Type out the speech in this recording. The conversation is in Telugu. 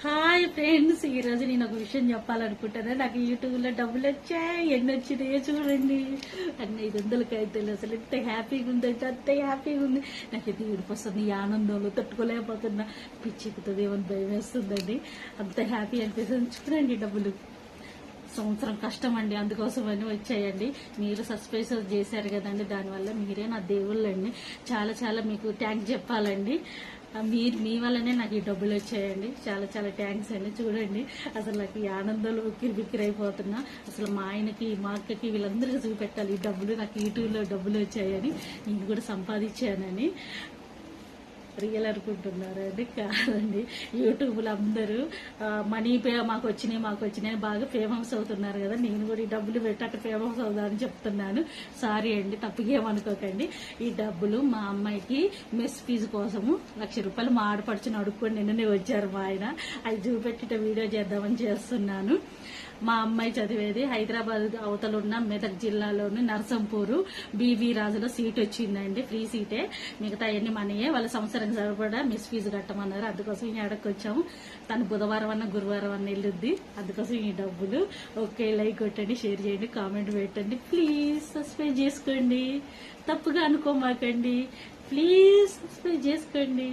హాయ్ ఫ్రెండ్స్, ఈ రోజు నేను ఒక విషయం చెప్పాలనుకుంటాను. నాకు యూట్యూబ్లో డబ్బులు వచ్చాయి. ఎన్ని వచ్చినాయో చూడండి. అన్ని 500కి అయితే అసలు ఎంత హ్యాపీగా ఉందంటే అంత హ్యాపీగా ఉంది. నాకైతే ఏడుపొస్తుంది. ఈ ఆనందంలో తట్టుకోలేకపోతున్నా. పిచ్చెక్కుతుంది, ఏమని భయం వేస్తుందండి. అంత హ్యాపీ అనిపిస్తుంది. చూడండి, డబ్బులు సంవత్సరం కష్టం అండి, అందుకోసం అని వచ్చాయండి. మీరు సబ్స్క్రైబ్ చేశారు కదండి, దానివల్ల మీరే నా దేవుళ్ళండి. చాలా చాలా మీకు థ్యాంక్స్ చెప్పాలండి. మీ వల్లనే నాకు ఈ డబ్బులు వచ్చాయండి. చాలా చాలా థ్యాంక్స్ అండి. చూడండి, అసలు నాకు ఈ ఆనందంలో ఉక్కిరి బిక్కిరి అయిపోతున్నా. అసలు మా ఆయనకి, మా అక్కకి, వీళ్ళందరికీ చూపెట్టాలి ఈ డబ్బులు. నాకు యూట్యూబ్లో డబ్బులు వచ్చాయని, నేను కూడా సంపాదించానని. రియల్ అనుకుంటున్నారండి? కాదండి. యూట్యూబ్లో అందరూ మనీ మాకు వచ్చినాయి బాగా ఫేమస్ అవుతున్నారు కదా. నేను కూడా ఈ డబ్బులు పెట్టాక ఫేమస్ అవుదామని చెప్తున్నాను. సారీ అండి, తప్పుగా ఏమనుకోకండి. ఈ డబ్బులు మా అమ్మాయికి మెస్ ఫీజు కోసము 1,00,000 రూపాయలు మా ఆడపడుచుని అడుక్కొని నిన్ననే వచ్చారు మా ఆయన. అది చూపెట్టిట వీడియో చేద్దామని చేస్తున్నాను. మా అమ్మాయి చదివేది హైదరాబాద్ అవతలున్న మెదక్ జిల్లాలోని నర్సంపూరు బీవీ రాజులో సీట్ వచ్చిందండి. ఫ్రీ సీటే. మిగతా అన్ని మనయే. వాళ్ళ సంవత్సరం సరిపడా మిస్ ఫీజు కట్టమన్నారు. అందుకోసం ఈ ఏడకి వచ్చాము. తను బుధవారం అన్న గురువారం అన్న వెళ్ళుద్ది. అందుకోసం ఈ డబ్బులు. ఓకే, లైక్ కొట్టండి, షేర్ చేయండి, కామెంట్ పెట్టండి. ప్లీజ్ సబ్స్క్రైబ్ చేసుకోండి. తప్పుగా అనుకోమాకండి. ప్లీజ్ సబ్స్క్రైబ్ చేసుకోండి.